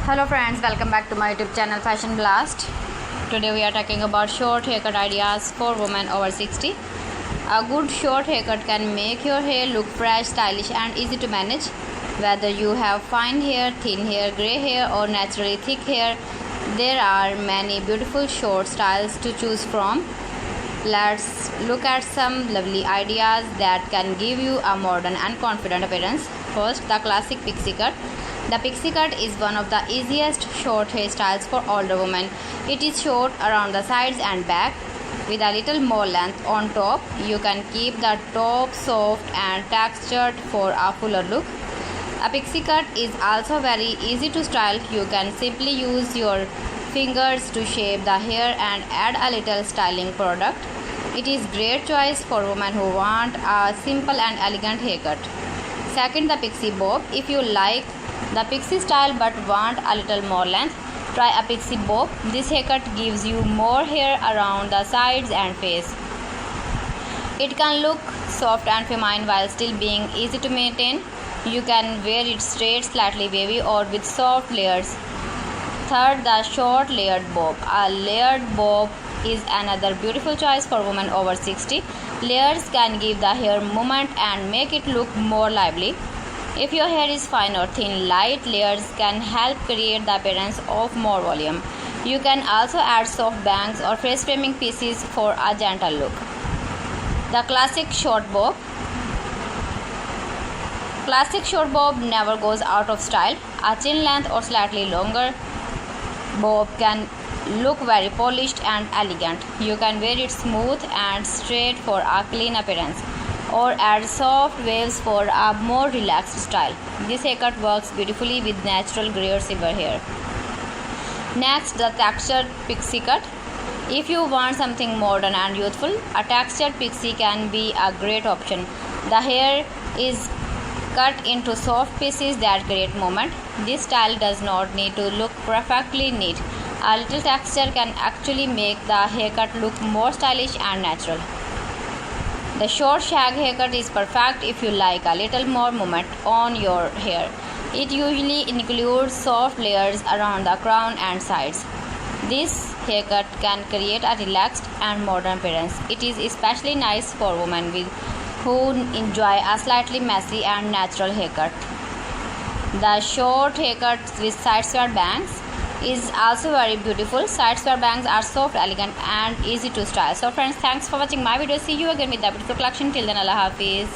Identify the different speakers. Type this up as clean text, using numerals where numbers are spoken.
Speaker 1: Hello friends, welcome back to my YouTube channel Fashion Blast. Today we are talking about short haircut ideas for women over 60. A good short haircut can make your hair look fresh, stylish and easy to manage. Whether you have fine hair, thin hair, grey hair or naturally thick hair, there are many beautiful short styles to choose from. Let's look at some lovely ideas that can give you a modern and confident appearance. First, the classic pixie cut. The pixie cut is one of the easiest short hairstyles for older women. It is short around the sides and back with a little more length on top. You can keep the top soft and textured for a fuller look. A pixie cut is also very easy to style. You can simply use your fingers to shape the hair and add a little styling product. It is great choice for women who want a simple and elegant haircut. Second, the pixie bob. If you like the pixie style but want a little more length, try a pixie bob. This haircut gives you more hair around the sides and face. It can look soft and feminine while still being easy to maintain. You can wear it straight, slightly wavy or with soft layers. Third, the short layered bob. A layered bob is another beautiful choice for women over 60. Layers can give the hair movement and make it look more lively. If your hair is fine or thin, light layers can help create the appearance of more volume. You can also add soft bangs or face framing pieces for a gentle look. The classic short bob. Classic short bob never goes out of style. A chin length or slightly longer bob can look very polished and elegant. You can wear it smooth and straight for a clean appearance, or add soft waves for a more relaxed style. This haircut works beautifully with natural grey or silver hair. Next, the textured pixie cut. If you want something modern and youthful, a textured pixie can be a great option. The hair is cut into soft pieces that create movement. This style does not need to look perfectly neat. A little texture can actually make the haircut look more stylish and natural. The short shag haircut is perfect if you like a little more movement on your hair. It usually includes soft layers around the crown and sides. This haircut can create a relaxed and modern appearance. It is especially nice for women who enjoy a slightly messy and natural haircut. The short haircut with side swept bangs is also very beautiful. Side swept bangs are soft, elegant and easy to style. So friends, thanks for watching my video. See you again with the beautiful collection. Till then, Allah Hafiz.